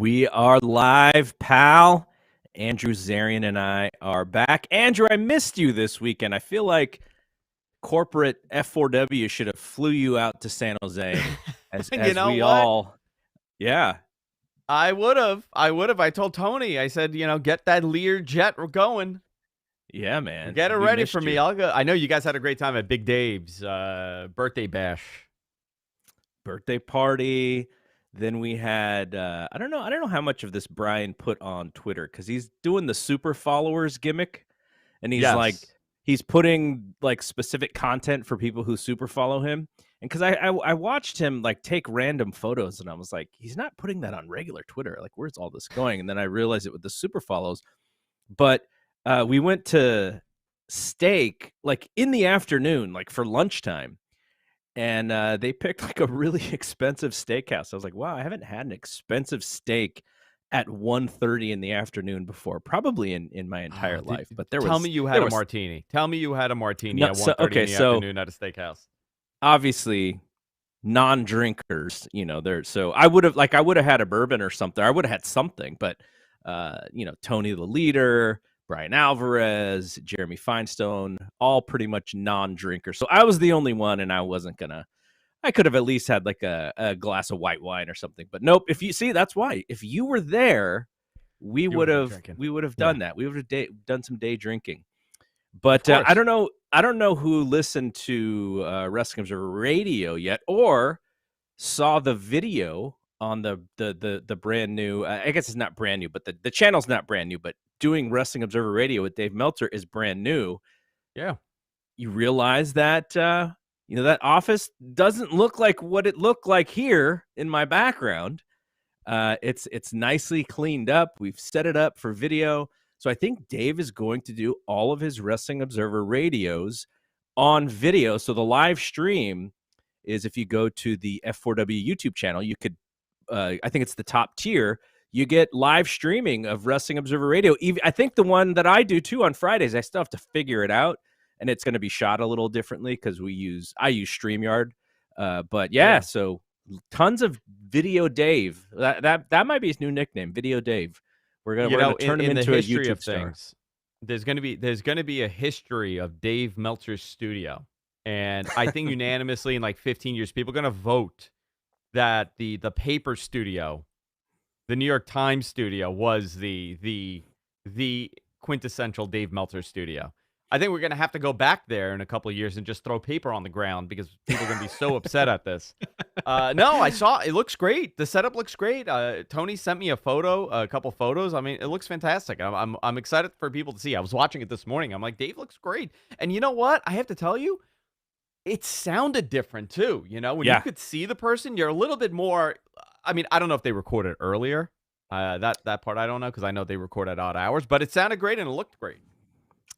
We are live, pal. Andrew Zarian and I are back. Andrew, I missed you this weekend. I feel like corporate F4W should have flew you out to San Jose as You know we what? all, yeah. I would have. I told Tony, I said, get that Lear jet going. Yeah, man. Get it We ready missed for me. you. I'll go. I know you guys had a great time at Big Dave's birthday bash. Birthday party. Then we had, I don't know how much of this Brian put on Twitter because he's doing the super followers gimmick. And he's he's putting like specific content for people who super follow him. And because I watched him like take random photos and I was like, he's not putting that on regular Twitter. Like, where's all this going? And then I realized it with the super follows. But we went to steak like in the afternoon, like for lunchtime. And they picked like a really expensive steakhouse. I was like, wow, I haven't had an expensive steak at 1:30 in the afternoon before, probably in my entire life. But Tell me you had a martini. Tell me you had a martini at 1:30 in the afternoon at a steakhouse. Obviously, non-drinkers, so I would have had a bourbon or something. I would have had something, but Tony the Leader, Brian Alvarez, Jeremy Finestone, all pretty much non-drinkers. So I was the only one, and I wasn't gonna. I could have at least had like a glass of white wine or something, but nope. If you see, that's why. If you were there, we would have done that. We would have done some day drinking. But I don't know who listened to Wrestling Observer Radio yet or saw the video on the brand new. I guess it's not brand new, but the channel's not brand new. But doing Wrestling Observer Radio with Dave Meltzer is brand new. Yeah, you realize that that office doesn't look like what it looked like here in my background. It's nicely cleaned up. We've set it up for video. So I think Dave is going to do all of his Wrestling Observer radios on video. So the live stream is if you go to the F4W YouTube channel, you could, I think it's the top tier, you get live streaming of Wrestling Observer Radio. I think the one that I do too on Fridays, I still have to figure it out. And it's going to be shot a little differently because I use StreamYard. But yeah, so tons of Video Dave. That might be his new nickname, Video Dave. We're gonna turn him into a YouTube star. There's gonna be a history of Dave Meltzer's studio, and I think unanimously in like 15 years, people are gonna vote that the paper studio, the New York Times studio, was the quintessential Dave Meltzer studio. I think we're going to have to go back there in a couple of years and just throw paper on the ground because people are going to be so upset at this. No, I saw it looks great. The setup looks great. Tony sent me a couple photos. I mean, it looks fantastic. I'm excited for people to see. I was watching it this morning. I'm like, Dave looks great. And you know what? I have to tell you, it sounded different too. When you could see the person, you're a little bit more. I mean, I don't know if they recorded earlier. That part I don't know because I know they record at odd hours, but it sounded great and it looked great.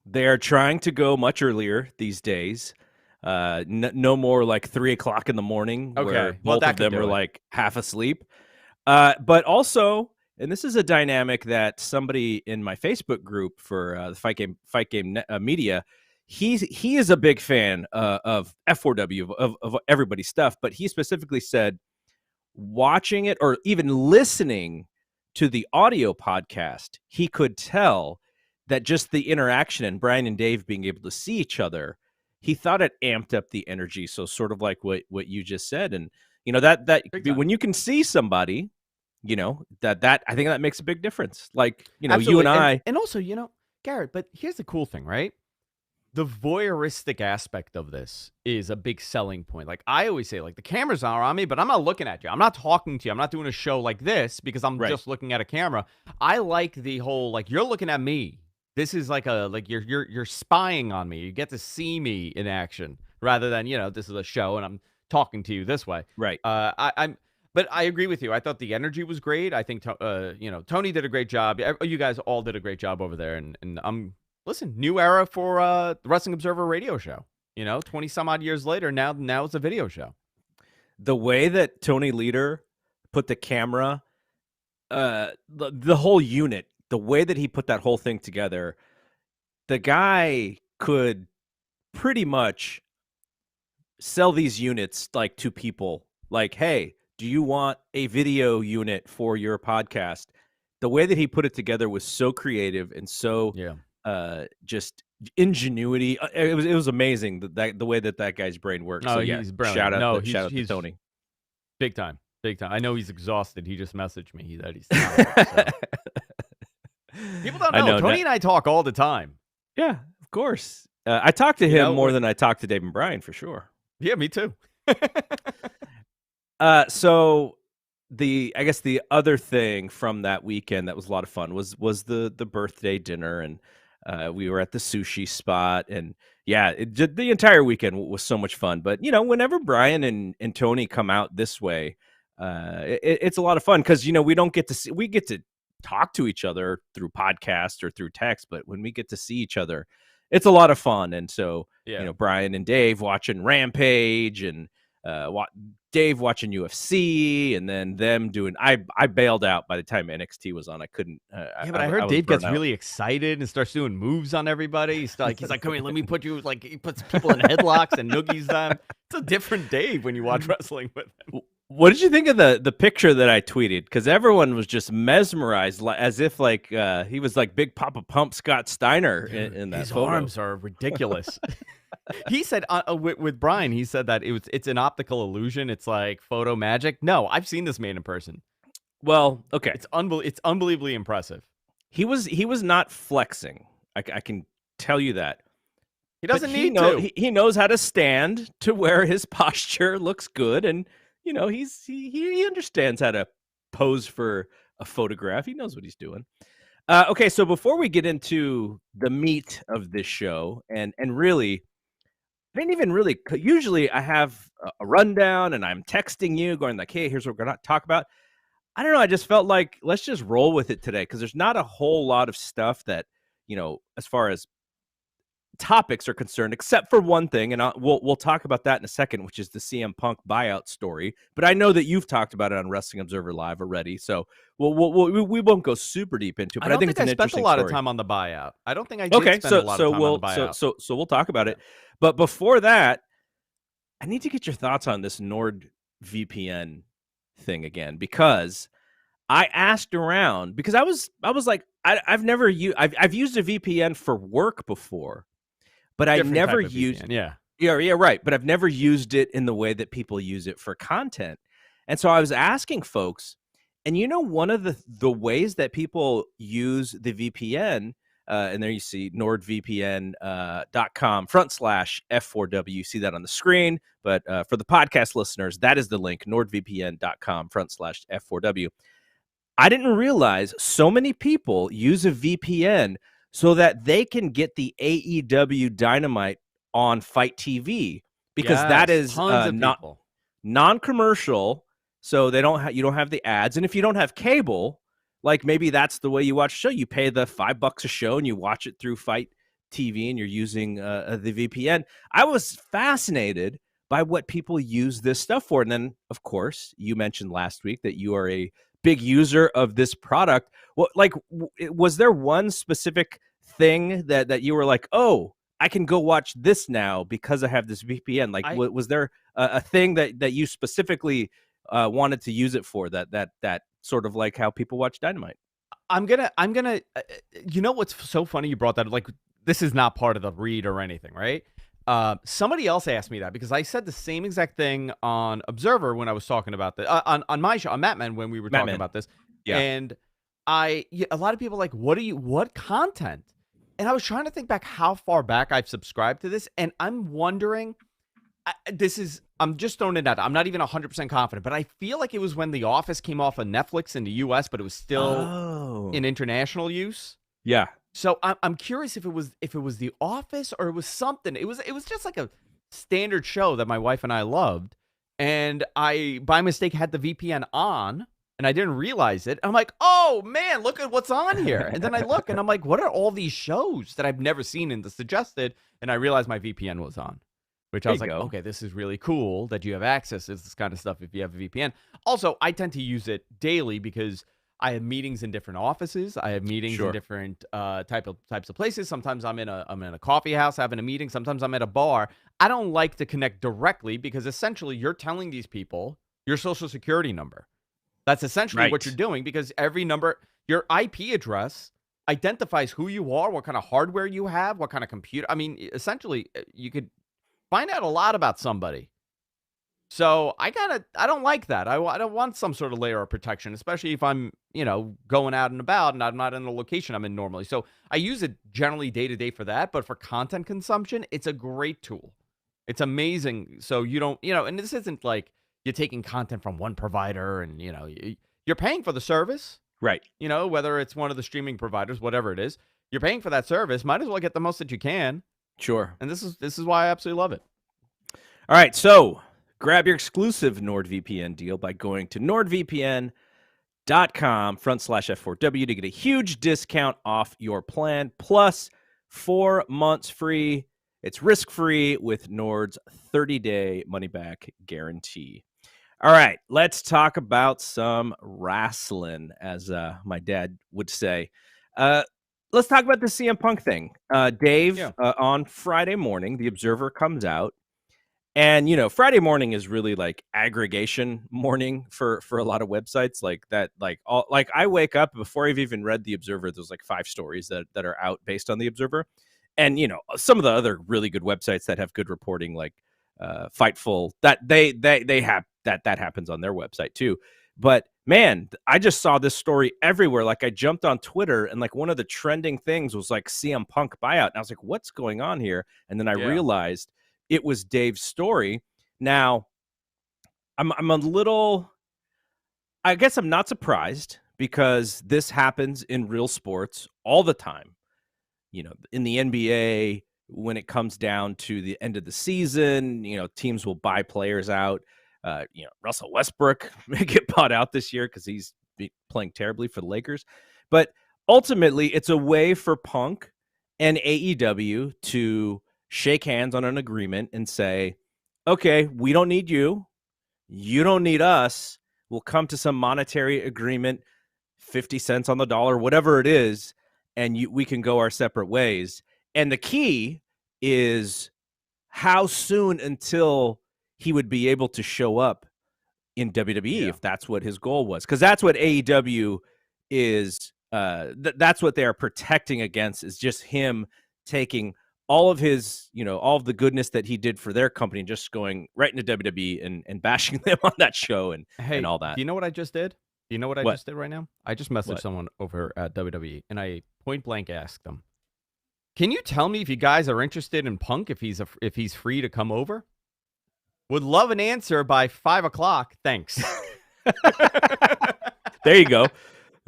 They are trying to go much earlier these days. No more like 3 o'clock in the morning where both of them are like half asleep. But also, and this is a dynamic that somebody in my Facebook group for the Fight Game Media, he is a big fan of F4W, of everybody's stuff. But he specifically said watching it or even listening to the audio podcast, he could tell that just the interaction and Brian and Dave being able to see each other, he thought it amped up the energy. So sort of like what you just said. And, that when you can see somebody, that I think that makes a big difference. Like, Absolutely. you and I. And also, Garrett, but here's the cool thing, right? The voyeuristic aspect of this is a big selling point. Like I always say, like the cameras are on me, but I'm not looking at you. I'm not talking to you. I'm not doing a show like this because I'm just looking at a camera. I like the whole, like you're looking at me. This is like you're spying on me. You get to see me in action rather than, this is a show and I'm talking to you this way. Right. But I agree with you. I thought the energy was great. I think, Tony did a great job. You guys all did a great job over there. And listen, new era for the Wrestling Observer radio show. 20 some odd years later, now it's a video show. The way that Tony Leader put the camera, the whole unit, the way that he put that whole thing together, the guy could pretty much sell these units like to people like, hey, do you want a video unit for your podcast? The way that he put it together was so creative and so just ingenuity. It was amazing that the way that guy's brain works. Oh, so he's brilliant. shout out to Tony. Big time. I know he's exhausted. He just messaged me that he's tired. So. People don't know. Tony and I talk all the time. Yeah, of course. I talk to him more than I talk to Dave and Brian, for sure. Yeah, me too. So I guess the other thing from that weekend that was a lot of fun was the birthday dinner, and we were at the sushi spot, and the entire weekend was so much fun. But whenever Brian and Tony come out this way, it's a lot of fun because we get to talk to each other through podcast or through text, but when we get to see each other, it's a lot of fun. And so Brian and Dave watching Rampage, and Dave watching UFC, and then them doing. I bailed out by the time NXT was on. I couldn't. But I heard Dave gets really excited and starts doing moves on everybody. He's like, come here, let me put you. Like, he puts people in headlocks and noogies them. It's a different Dave when you watch wrestling with him. What did you think of the picture that I tweeted? Because everyone was just mesmerized, as if he was like Big Papa Pump Scott Steiner in that photo. His arms are ridiculous. He said with Brian, he said that it's an optical illusion. It's like photo magic. No, I've seen this man in person. Well, okay, it's unbelievably impressive. He was not flexing. I can tell you that. He doesn't need to. He knows how to stand to where his posture looks good, and he understands how to pose for a photograph. He knows what he's doing. Okay, so before we get into the meat of this show, and really, I didn't even really. Usually, I have a rundown, and I'm texting you, going like, "Hey, here's what we're going to talk about." I don't know. I just felt like let's just roll with it today because there's not a whole lot of stuff that as far as topics are concerned, except for one thing, and we'll talk about that in a second, which is the CM Punk buyout story. But I know that you've talked about it on Wrestling Observer Live already, so we won't go super deep into it. But I think it's an interesting story. I spent a lot of time on the buyout. I don't think I did spend a lot of time on the buyout. So we'll talk about it. But before that, I need to get your thoughts on this NordVPN thing again, because I asked around, because I was like, I've used a VPN for work before. But I never used right. But I've never used it in the way that people use it for content. And so I was asking folks, and one of the ways that people use the VPN, and there you see NordVPN.com/F4W. You see that on the screen. But for the podcast listeners, that is the link, NordVPN.com/F4W. I didn't realize so many people use a VPN so that they can get the AEW Dynamite on Fight TV, because that is non-commercial, so you don't have the ads. And if you don't have cable, like maybe that's the way you watch a show. You pay the $5 a show and you watch it through Fight TV, and you're using the VPN. I was fascinated by what people use this stuff for. And then, of course, you mentioned last week that you are a big user of this product. Was there one specific thing that you were like, oh, I can go watch this now because I have this VPN? Was there a thing that you specifically wanted to use it for, that sort of like how people watch Dynamite? I'm gonna what's so funny you brought that, like, this is not part of the read or anything, right? Somebody else asked me that, because I said the same exact thing on Observer when I was talking about this, on my show, on Matman, when we were talking about this. Yeah. And a lot of people are like, what content? And I was trying to think back how far back I've subscribed to this, and I'm wondering, I'm just throwing it out. I'm not even 100% confident, but I feel like it was when The Office came off of Netflix in the US, but it was still in international use. Yeah. So I'm curious if it was The Office or it was something. It was just like a standard show that my wife and I loved, and I by mistake had the VPN on, and I didn't realize it. I'm like, oh man, look at what's on here. And then I look and I'm like, what are all these shows that I've never seen in the suggested? And I realized my VPN was on, which I was like, okay, this is really cool that you have access to this kind of stuff if you have a VPN. Also, I tend to use it daily because I have meetings in different offices. I have meetings in different types of places. Sometimes I'm in a coffee house having a meeting. Sometimes I'm at a bar. I don't like to connect directly because essentially you're telling these people your social security number. That's essentially what you're doing, because every number, your IP address identifies who you are, what kind of hardware you have, what kind of computer. I mean, essentially, you could find out a lot about somebody. So I don't like that. I don't want some sort of layer of protection, especially if I'm, going out and about and I'm not in the location I'm in normally. So I use it generally day to day for that. But for content consumption, it's a great tool. It's amazing. So you don't, and this isn't like you're taking content from one provider and, you're paying for the service. Right. Whether it's one of the streaming providers, whatever it is, you're paying for that service. Might as well get the most that you can. Sure. And this is why I absolutely love it. All right. So grab your exclusive NordVPN deal by going to nordvpn.com/F4W to get a huge discount off your plan, plus 4 months free. It's risk-free with Nord's 30-day money-back guarantee. All right, let's talk about some wrestling, as my dad would say. Let's talk about the CM Punk thing. Dave, on Friday morning, the Observer comes out. And, Friday morning is really like aggregation morning for a lot of websites like that. Like I wake up before I've even read the Observer. There's like 5 stories that are out based on the Observer. And, some of the other really good websites that have good reporting, like Fightful, that they have that happens on their website too. But man, I just saw this story everywhere. Like I jumped on Twitter and like one of the trending things was like CM Punk buyout. And I was like, what's going on here? And then I realized it was Dave's story. Now, I'm a little, I guess I'm not surprised, because this happens in real sports all the time. In the NBA, when it comes down to the end of the season, teams will buy players out. Russell Westbrook may get bought out this year because he's playing terribly for the Lakers. But ultimately, it's a way for Punk and AEW to shake hands on an agreement and say, okay, we don't need you. You don't need us. We'll come to some monetary agreement, 50 cents on the dollar, whatever it is, and we can go our separate ways. And the key is how soon until he would be able to show up in WWE, if that's what his goal was. Because that's what AEW is. That's what they are protecting against, is just him taking all of his, all of the goodness that he did for their company and just going right into WWE and bashing them on that show and all that. Do you know what I just did? Do you know what I just did right now? I just messaged someone over at WWE, and I point blank asked them, can you tell me if you guys are interested in Punk, if he's free to come over? Would love an answer by 5:00. Thanks. There you go.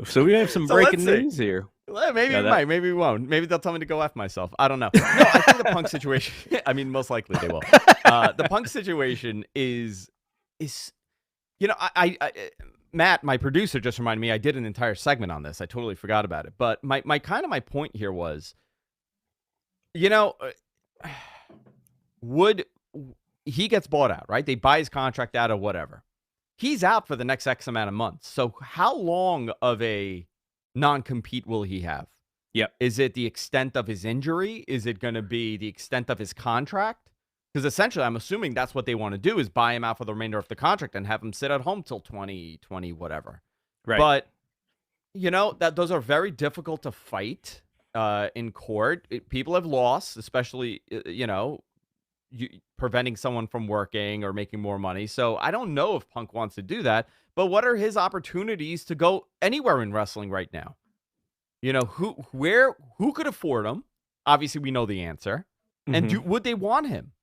So we have some breaking news here. Well, maybe we might. Maybe we won't. Maybe they'll tell me to go F myself. I don't know. No, I think the Punk situation, I mean, most likely they will. The Punk situation is Matt, my producer, just reminded me I did an entire segment on this. I totally forgot about it. But my point here was, would he gets bought out, right? They buy his contract out or whatever. He's out for the next X amount of months. So how long of a non-compete will he have? Yep. Is it the extent of his injury? Is it going to be the extent of his contract? Because essentially, I'm assuming that's what they want to do, is buy him out for the remainder of the contract and have him sit at home till 2020, whatever. Right. But, that those are very difficult to fight in court. People have lost, especially, preventing someone from working or making more money. So I don't know if Punk wants to do that, but what are his opportunities to go anywhere in wrestling right now? Who could afford him? Obviously, we know the answer. And would they want him?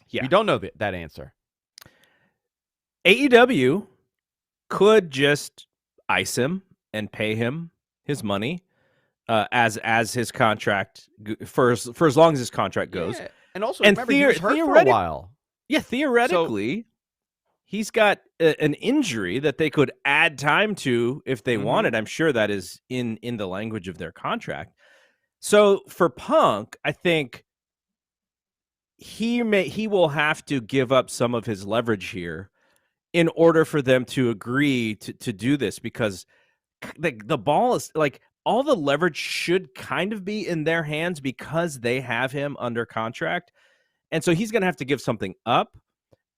Yeah. We don't know that answer. AEW could just ice him and pay him his money as his contract for as long as his contract goes. Yeah. And also, remember, he was hurt for a while. Yeah, theoretically, he's got an injury that they could add time to if they wanted. I'm sure that is in the language of their contract. So for Punk, I think he will have to give up some of his leverage here in order for them to agree to do this, because the ball is like, all the leverage should kind of be in their hands because they have him under contract. And so he's going to have to give something up.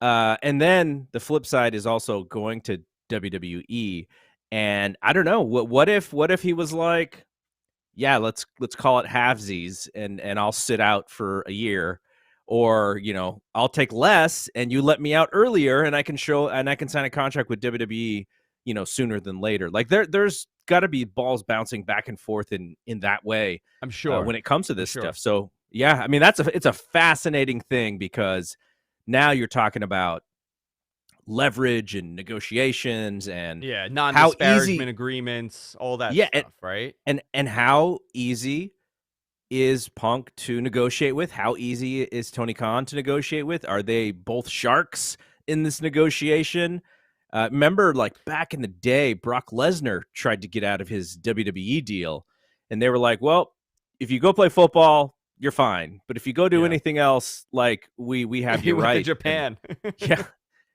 And then the flip side is also going to WWE. And I don't know, what if he was like, yeah, let's call it halvesies, and I'll sit out for a year, or I'll take less and you let me out earlier, and I can sign a contract with WWE, sooner than later. Like there's got to be balls bouncing back and forth in that way. I'm sure when it comes to this stuff. So yeah, I mean it's a fascinating thing, because now you're talking about leverage and negotiations and non-disparagement agreements, all that stuff, right? And how easy is Punk to negotiate with? How easy is Tony Khan to negotiate with? Are they both sharks in this negotiation? Remember, like back in the day, Brock Lesnar tried to get out of his WWE deal, and they were like, "Well, if you go play football, you're fine, but if you go do anything else, like we have you right." To Japan,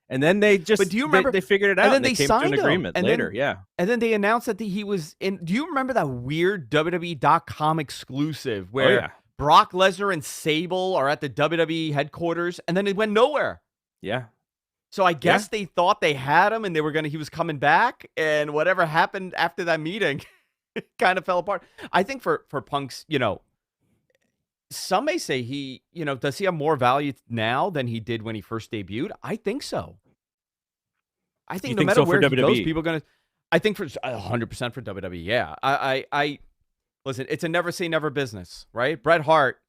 and then they just, but do you remember they figured it out, and then they came to an agreement later. And then they announced that he was in. Do you remember that weird WWE.com exclusive where Brock Lesnar and Sable are at the WWE headquarters, and then it went nowhere? Yeah. So I guess they thought they had him, and he was coming back, and whatever happened after that meeting, it kind of fell apart. I think for Punk's, some may say he, does he have more value now than he did when he first debuted? I think so. I think no matter where he goes, people are going to. I think for 100% for WWE. Yeah, I listen. It's a never say never business, right? Bret Hart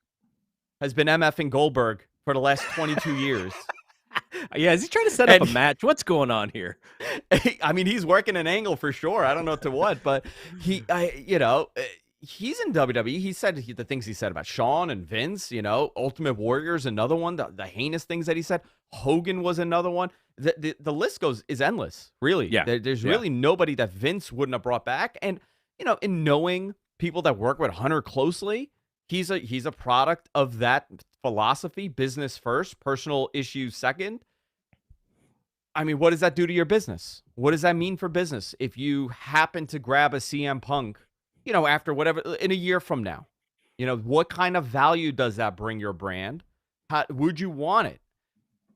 has been MFing Goldberg for the last 22 years. Yeah, is he trying to set up a match? What's going on here? I mean, he's working an angle for sure. I don't know to what, but he's in WWE. He said the things he said about Shawn and Vince. Ultimate Warrior's another one. The heinous things that he said. Hogan was another one. The list is endless. Really, there's really nobody that Vince wouldn't have brought back. And in knowing people that work with Hunter closely, he's a product of that philosophy: business first, personal issues second. I mean, what does that do to your business? What does that mean for business if you happen to grab a CM Punk, after whatever, in a year from now? What kind of value does that bring your brand? How would you want it?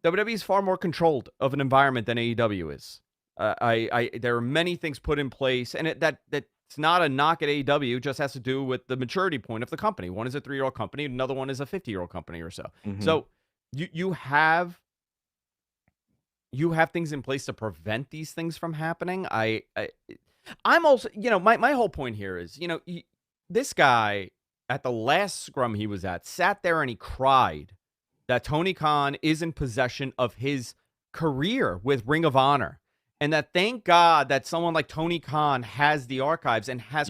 WWE is far more controlled of an environment than AEW is. There are many things put in place, and that's not a knock at AEW. It just has to do with the maturity point of the company. One is a 3-year-old company, another one is a 50-year-old company or so. Mm-hmm. So you have things in place to prevent these things from happening. I'm also, my whole point here is, this guy at the last scrum he was at sat there and he cried that Tony Khan is in possession of his career with Ring of Honor. And that thank God that someone like Tony Khan has the archives and has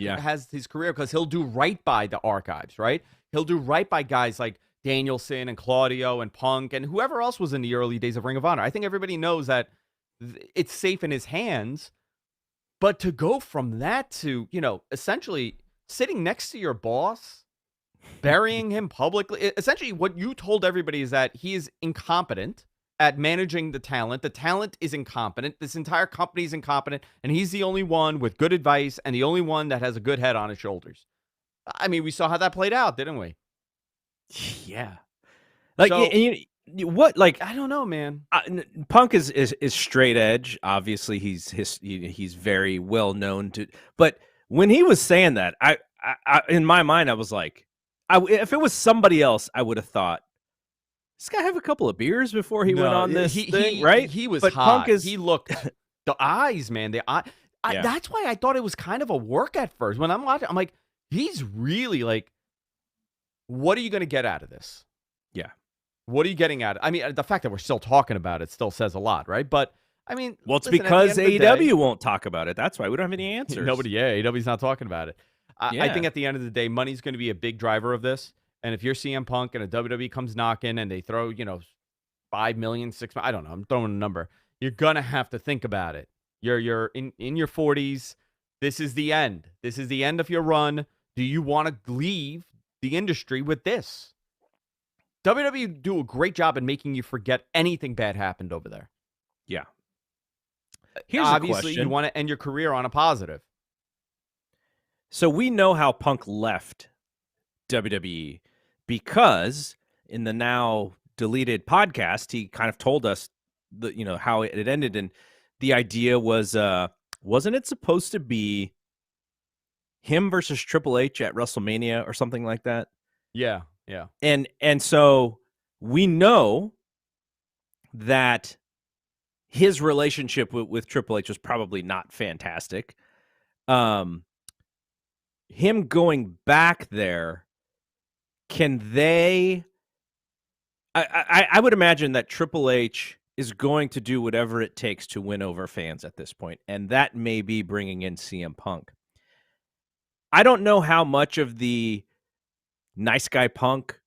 his career, because he'll do right by the archives, right? He'll do right by guys like Danielson and Claudio and Punk and whoever else was in the early days of Ring of Honor. I think everybody knows that it's safe in his hands. But to go from that to, essentially sitting next to your boss, burying him publicly, essentially what you told everybody is that he is incompetent at managing the talent. The talent is incompetent. This entire company is incompetent, and he's the only one with good advice and the only one that has a good head on his shoulders. I mean, we saw how that played out, didn't we? Yeah. Like, so, what? Like, I don't know, man. Punk is straight edge. Obviously, he's very well known to. But when he was saying that, I in my mind, I was like, if it was somebody else, I would have thought, this guy have a couple of beers before he went on this thing, right? He was hot. He looked, the eyes, man. That's why I thought it was kind of a work at first. When I'm watching, I'm like, he's really like, what are you going to get out of this? Yeah. What are you getting at? I mean, the fact that we're still talking about it still says a lot, right? But I mean, well, it's because AEW won't talk about it. That's why we don't have any answers. AEW's not talking about it. I think at the end of the day, money's going to be a big driver of this. And if you're CM Punk and a WWE comes knocking and they throw, $5 million, $6 million, I don't know, I'm throwing a number, you're going to have to think about it. You're in your 40s. This is the end. This is the end of your run. Do you want to leave the industry with this? WWE do a great job in making you forget anything bad happened over there. Yeah. Here's obviously you want to end your career on a positive. So we know how Punk left WWE because in the now deleted podcast, he kind of told us how it ended, and the idea was, wasn't it supposed to be him versus Triple H at WrestleMania or something like that? Yeah, yeah. And so we know that his relationship with Triple H was probably not fantastic. Him going back there, can they? I would imagine that Triple H is going to do whatever it takes to win over fans at this point, and that may be bringing in CM Punk. I don't know how much of the nice guy Punk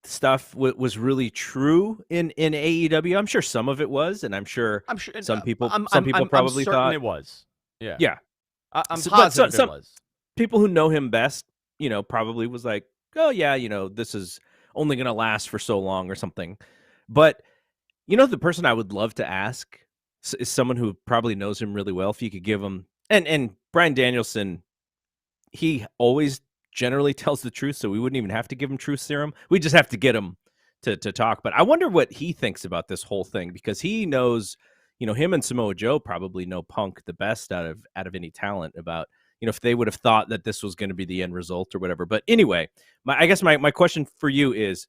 stuff was really true in AEW. I'm sure some of it was, and I'm sure some people probably thought it was. Yeah, yeah. I'm positive it was. People who know him best, probably was like, oh yeah, this is only going to last for so long or something. But the person I would love to ask is someone who probably knows him really well. If you could give him, and Bryan Danielson, he always generally tells the truth, so we wouldn't even have to give him truth serum. We just have to get him to talk. But I wonder what he thinks about this whole thing, because he knows, him and Samoa Joe probably know Punk the best out of any talent about, if they would have thought that this was going to be the end result or whatever. But anyway, I guess my question for you is,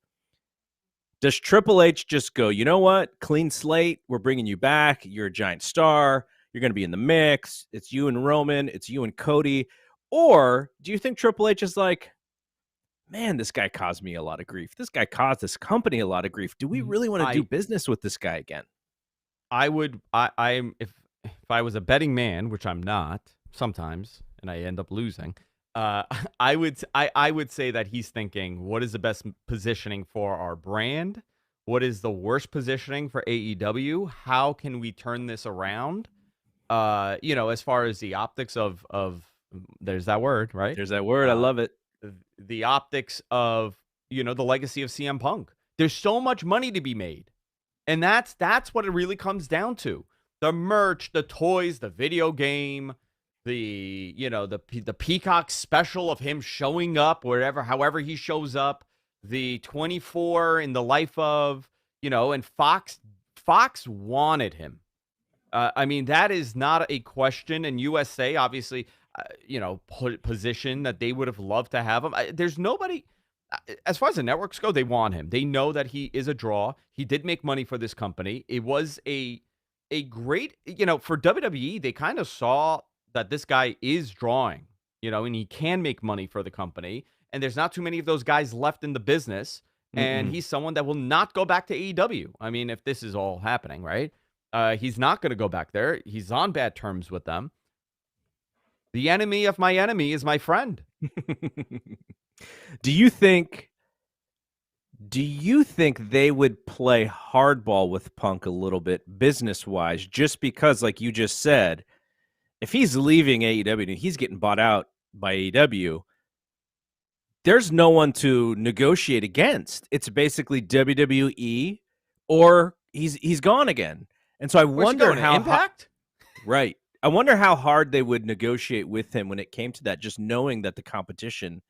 does Triple H just go, you know what, clean slate, we're bringing you back, you're a giant star, you're going to be in the mix, it's you and Roman, it's you and Cody? Or do you think Triple H is like, man, this guy caused me a lot of grief. This guy caused this company a lot of grief. Do we really want to do business with this guy again? If I was a betting man, which I'm not sometimes, and I end up losing, I would say that he's thinking, what is the best positioning for our brand? What is the worst positioning for AEW? How can we turn this around? As far as the optics of there's that word, right? There's that word. I love it. The optics of, the legacy of CM Punk. There's so much money to be made. And that's what it really comes down to. The merch, the toys, the video game, the Peacock special of him showing up however he shows up, the 24 in the life of, and Fox wanted him. That is not a question. And USA, obviously, position that they would have loved to have him. There's nobody, as far as the networks go, they want him. They know that he is a draw. He did make money for this company. It was a great, for WWE, they kind of saw that this guy is drawing, and he can make money for the company. And there's not too many of those guys left in the business. And he's someone that will not go back to AEW. If this is all happening, right? He's not going to go back there. He's on bad terms with them. The enemy of my enemy is my friend. Do you think they would play hardball with Punk a little bit business-wise, just because, like you just said, if he's leaving AEW and he's getting bought out by AEW, there's no one to negotiate against. It's basically WWE or he's gone again. And so I wonder how Impact? Right. I wonder how hard they would negotiate with him when it came to that, just knowing that the competition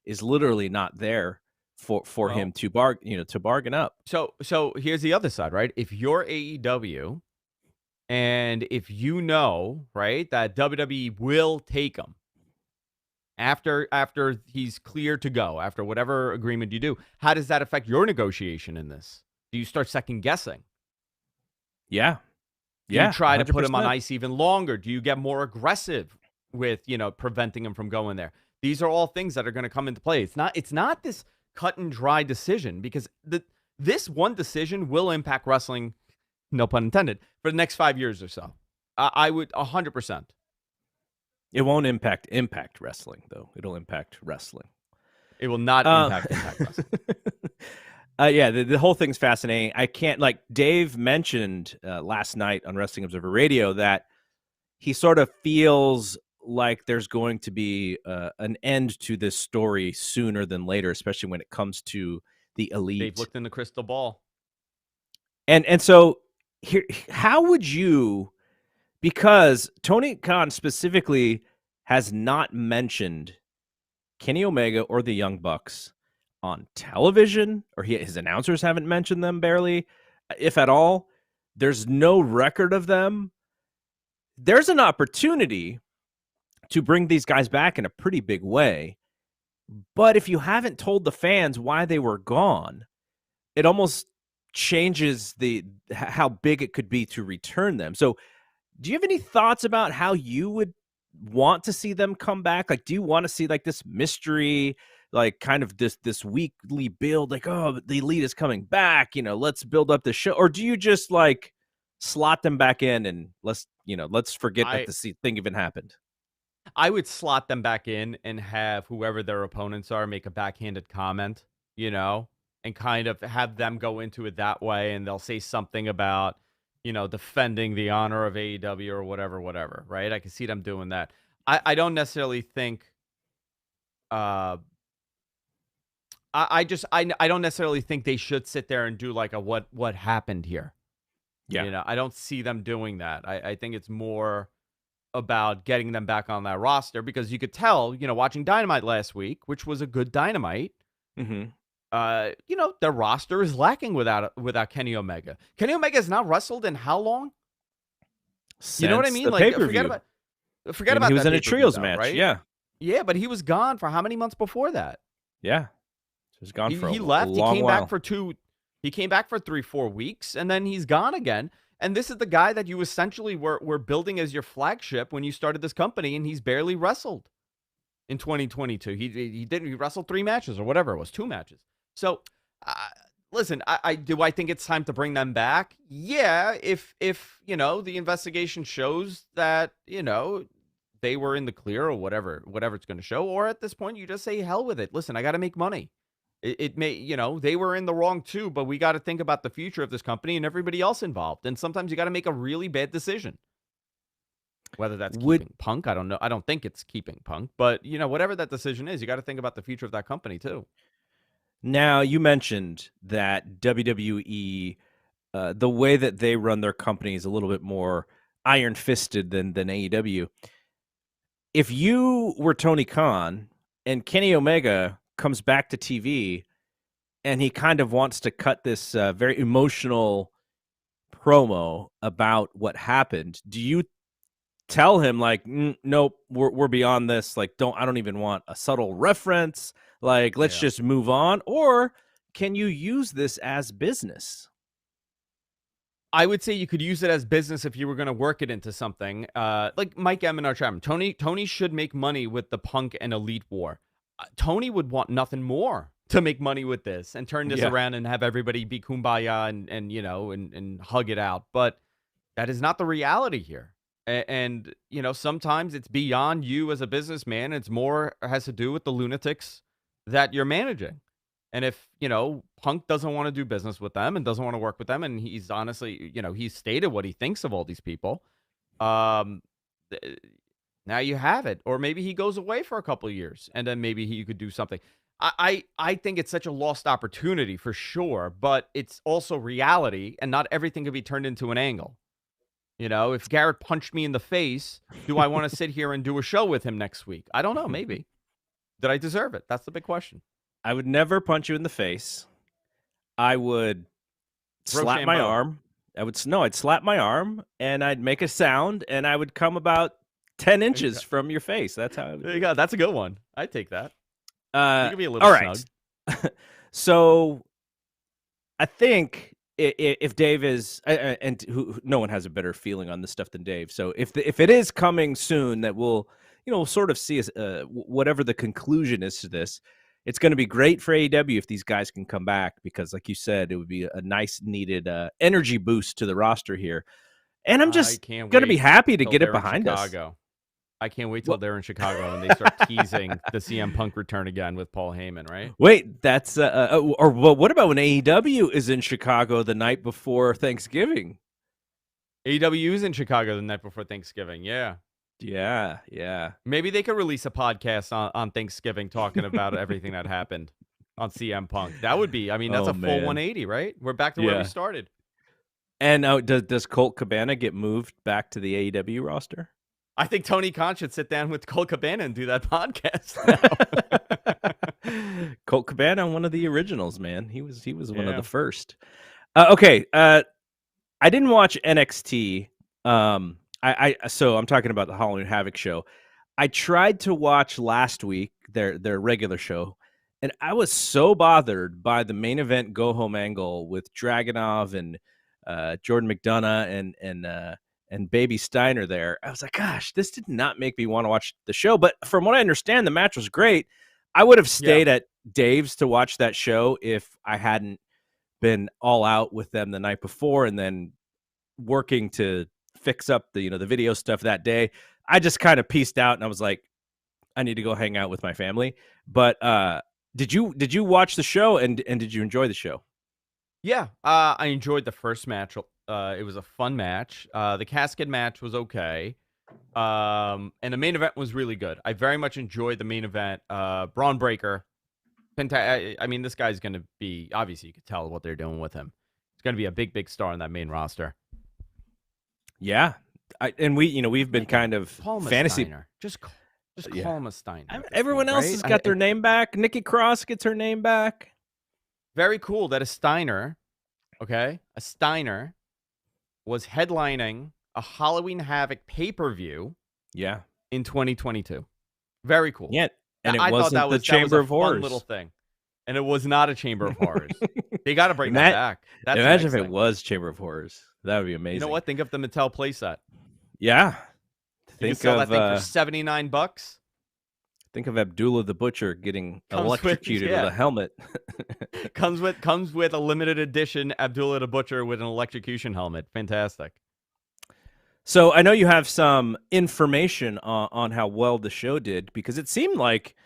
is literally not there for him to bargain up. So here's the other side, right? If you're AEW and if right, that WWE will take him after he's clear to go, after whatever agreement you do, how does that affect your negotiation in this? Do you start second guessing? Yeah. Do you try 100%. To put him on ice even longer? Do you get more aggressive with, preventing him from going there? These are all things that are going to come into play. It's not this cut and dry decision, because this one decision will impact wrestling, no pun intended, for the next 5 years or so. I would 100%. It won't impact wrestling, though. It'll impact wrestling. It will not impact wrestling. Yeah, the whole thing's fascinating. I can't, like Dave mentioned last night on Wrestling Observer Radio, that he sort of feels like there's going to be an end to this story sooner than later, especially when it comes to the Elite. They've looked in the crystal ball. And so here, how would you, because Tony Khan specifically has not mentioned Kenny Omega or the Young Bucks on television, or his announcers haven't mentioned them barely, if at all. There's no record of them. There's an opportunity to bring these guys back in a pretty big way. But if you haven't told the fans why they were gone, it almost changes how big it could be to return them. So do you have any thoughts about how you would want to see them come back? Like, do you want to see like this mystery, like kind of this weekly build, like, oh, the Elite is coming back, let's build up the show? Or do you just like slot them back in and let's forget that this thing even happened? I would slot them back in and have whoever their opponents are make a backhanded comment, and kind of have them go into it that way. And they'll say something about, defending the honor of AEW or whatever, right? I can see them doing that. I don't necessarily think, I don't necessarily think they should sit there and do like a what happened here. Yeah. I don't see them doing that. I think it's more about getting them back on that roster, because you could tell, watching Dynamite last week, which was a good Dynamite, their roster is lacking without Kenny Omega. Kenny Omega has now wrestled in how long? You know what I mean? Like, forget about he was that in a trios though, match, right? Yeah, but he was gone for how many months before that? Yeah, he was gone for he a left. long He came while. back for 3-4 weeks, and then he's gone again. And this is the guy that you essentially were building as your flagship when you started this company, and he's barely wrestled in 2022. He wrestled 3 matches or whatever it was, 2 matches. So, listen, I think it's time to bring them back? Yeah, if the investigation shows that, they were in the clear or whatever it's going to show, or at this point you just say hell with it. Listen, I got to make money. It may, they were in the wrong too, but we got to think about the future of this company and everybody else involved. And sometimes you got to make a really bad decision. Whether that's keeping Punk, I don't know. I don't think it's keeping Punk, but whatever that decision is, you got to think about the future of that company too. Now, you mentioned that WWE, the way that they run their company is a little bit more iron-fisted than AEW. If you were Tony Khan and Kenny Omega comes back to TV and he kind of wants to cut this very emotional promo about what happened, do you tell him like, nope, we're beyond this, like I don't even want a subtle reference, like let's just move on? Or can you use this as business? I would say you could use it as business if you were going to work it into something. Like Mike M and our chairman, Tony should make money with the Punk and Elite war. Tony would want nothing more to make money with this and turn this around and have everybody be kumbaya and hug it out. But that is not the reality here. And sometimes it's beyond you as a businessman. It's more has to do with the lunatics that you're managing. And if, Punk doesn't want to do business with them and doesn't want to work with them, and he's honestly, he's stated what he thinks of all these people, now you have it. Or maybe he goes away for a couple of years, and then maybe he could do something. I think it's such a lost opportunity for sure, but it's also reality, and not everything can be turned into an angle. If Garrett punched me in the face, do I want to sit here and do a show with him next week? I don't know, maybe. Did I deserve it? That's the big question. I would never punch you in the face. I would slap my arm. I'd slap my arm, and I'd make a sound, and I would come about 10 inches from your face. That's how. There you go. That's a good one. I'd take that. You could be a little all right. Snug. So, I think if Dave is, no one has a better feeling on this stuff than Dave. So if it is coming soon, that we'll sort of see whatever the conclusion is to this. It's going to be great for AEW if these guys can come back, because, like you said, it would be a nice needed energy boost to the roster here. And I'm just going to be happy to get it behind us. I can't wait till they're in Chicago and they start teasing the CM Punk return again with Paul Heyman, right? Wait, that's or what about when AEW is in Chicago the night before Thanksgiving? AEW is in Chicago the night before Thanksgiving, yeah. Yeah. Maybe they could release a podcast on Thanksgiving talking about everything that happened on CM Punk. That would be, that's a full 180, right? We're back to where we started. And does Colt Cabana get moved back to the AEW roster? I think Tony Khan should sit down with Colt Cabana and do that podcast now. Colt Cabana, one of the originals, man. He was one of the first. Okay. I didn't watch NXT. So I'm talking about the Halloween Havoc show. I tried to watch last week their regular show, and I was so bothered by the main event go home angle with Dragunov and Jordan McDonough and Baby Steiner there. I was like, gosh, this did not make me want to watch the show. But from what I understand, the match was great. I would have stayed at Dave's to watch that show if I hadn't been all out with them the night before and then working to fix up the video stuff that day. I just kind of pieced out and I was like, I need to go hang out with my family. But did you watch the show and did you enjoy the show? Yeah, I enjoyed the first match. It was a fun match. The casket match was okay. And the main event was really good. I very much enjoyed the main event. Braun Breaker. I mean, this guy's going to be, obviously you could tell what they're doing with him. He's going to be a big star in that main roster. Yeah. We've been kind of fantasy. Steiner. Just call him a Steiner. Everyone else has got their name back. Nikki Cross gets her name back. Very cool that a Steiner was headlining a Halloween Havoc pay-per-view in 2022. Very cool. Yeah, and it wasn't the Chamber of Horrors. Fun little thing. And it was not a Chamber of Horrors. They got to bring that back. Imagine if it was Chamber of Horrors. That would be amazing. You know what? Think of the Mattel playset. Yeah. You can sell that thing for $79. Think of Abdullah the Butcher getting electrocuted with a helmet. comes with a limited edition Abdullah the Butcher with an electrocution helmet. Fantastic. So I know you have some information on how well the show did, because it seemed like,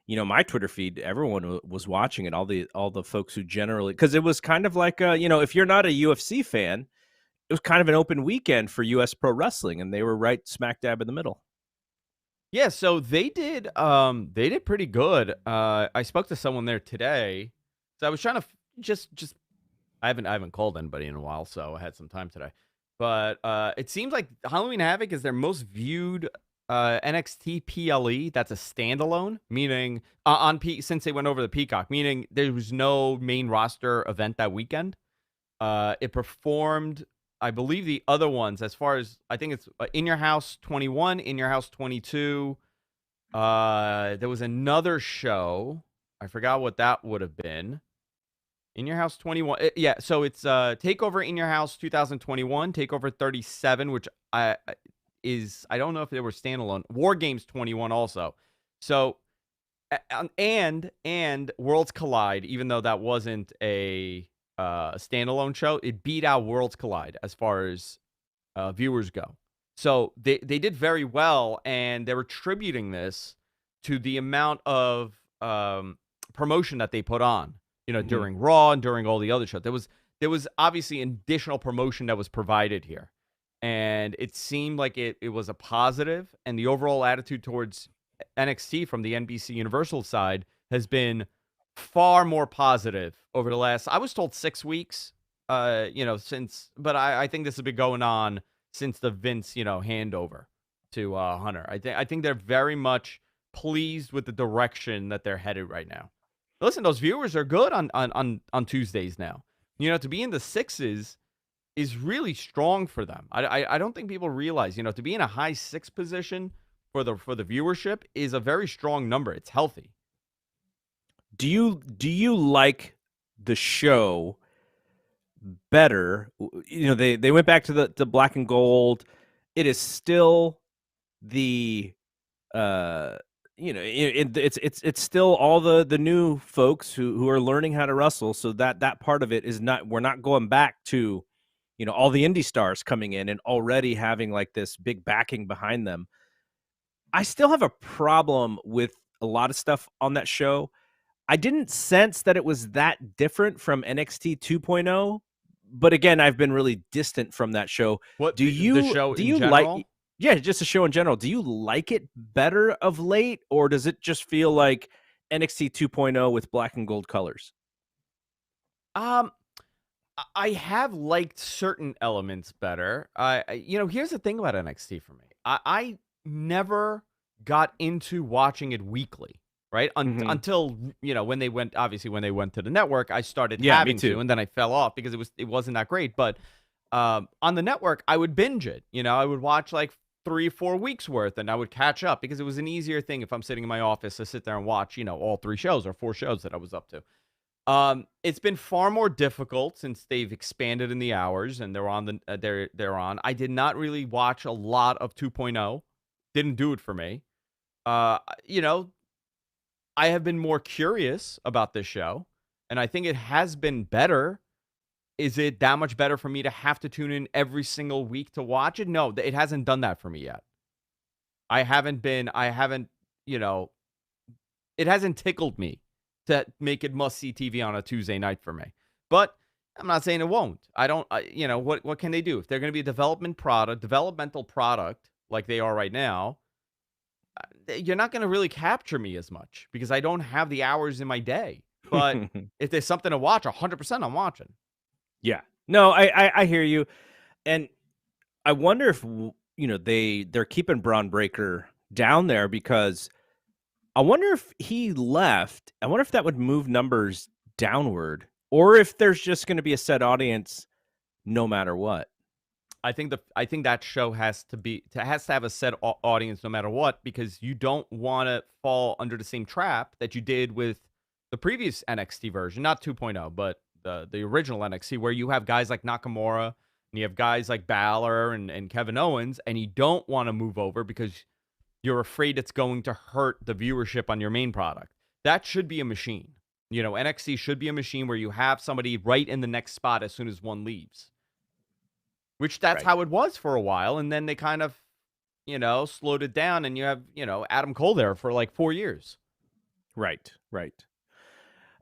my Twitter feed, everyone was watching it. All the folks who generally, because it was kind of like, if you're not a UFC fan, it was kind of an open weekend for U.S. pro wrestling, and they were right smack dab in the middle. Yeah, so they did pretty good. I spoke to someone there today. So I was trying to just I haven't called anybody in a while, so I had some time today. But it seems like Halloween Havoc is their most viewed NXT PLE. That's a standalone, meaning since they went over the Peacock, meaning there was no main roster event that weekend. It performed, I believe, the other ones, as far as, I think it's In Your House 21, In Your House 22. There was another show. I forgot what that would have been. In Your House 21. So it's TakeOver In Your House 2021, TakeOver 37, which I don't know if they were standalone. War Games 21 also. So, and Worlds Collide, even though that wasn't a standalone show, it beat out Worlds Collide as far as viewers go. So they did very well, and they're attributing this to the amount of promotion that they put on, during Raw and during all the other shows. There was obviously additional promotion that was provided here, and it seemed like it was a positive, and the overall attitude towards NXT from the NBC Universal side has been far more positive over the last, I was told 6 weeks, since, but I think this has been going on since the Vince, handover to Hunter. I think they're very much pleased with the direction that they're headed right now. Listen, those viewers are good on Tuesdays now. To be in the 6s is really strong for them. I don't think people realize, to be in a high 6 position for the viewership is a very strong number. It's healthy. Do you like the show better? They went back to the black and gold. It is still the it's still all the new folks who are learning how to wrestle. So that part of it is not, we're not going back to all the indie stars coming in and already having like this big backing behind them. I still have a problem with a lot of stuff on that show. I didn't sense that it was that different from NXT 2.0, but again, I've been really distant from that show. What the show in general? Just a show in general. Do you like it better of late, or does it just feel like NXT 2.0 with black and gold colors? I have liked certain elements better. Here's the thing about NXT for me. I never got into watching it weekly. Right? Until, when they went to the network, I started having to, and then I fell off because it wasn't that great. But On the network, I would binge it. I would watch like 3-4 weeks worth, and I would catch up because it was an easier thing if I'm sitting in my office to sit there and watch, all 3 shows or 4 shows that I was up to. It's been far more difficult since they've expanded in the hours and they're on they're on. I did not really watch a lot of 2.0. Didn't do it for me. I have been more curious about this show, and I think it has been better. Is it that much better for me to have to tune in every single week to watch it? No, it hasn't done that for me yet. It hasn't tickled me to make it must-see TV on a Tuesday night for me. But I'm not saying it won't. What can they do? If they're going to be a developmental product like they are right now, you're not going to really capture me as much because I don't have the hours in my day. But if there's something to watch, 100% I'm watching. Yeah. No, I hear you. And I wonder if, they're keeping Braun Breaker down there because I wonder if he left. I wonder if that would move numbers downward or if there's just going to be a set audience no matter what. I think that show has to have a set audience no matter what, because you don't want to fall under the same trap that you did with the previous NXT version, not 2.0, but the original NXT, where you have guys like Nakamura and you have guys like Balor and Kevin Owens, and you don't want to move over because you're afraid it's going to hurt the viewership on your main product. That should be a machine. NXT should be a machine where you have somebody right in the next spot as soon as one leaves. Which that's how it was for a while, and then they kind of, slowed it down, and you have, Adam Cole there for like 4 years. Right.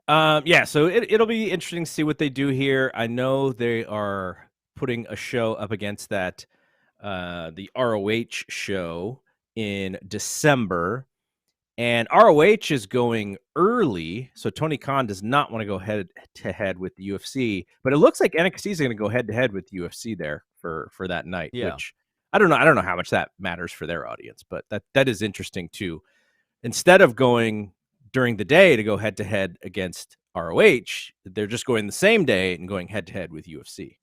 Yeah, so it'll be interesting to see what they do here. I know they are putting a show up against that, the ROH show in December, and ROH is going early, so Tony Khan does not want to go head to head with the UFC, but it looks like NXT is going to go head to head with the UFC there for that night, which I don't know how much that matters for their audience, but that is interesting too. Instead of going during the day to go head to head against ROH, they're just going the same day and going head to head with UFC.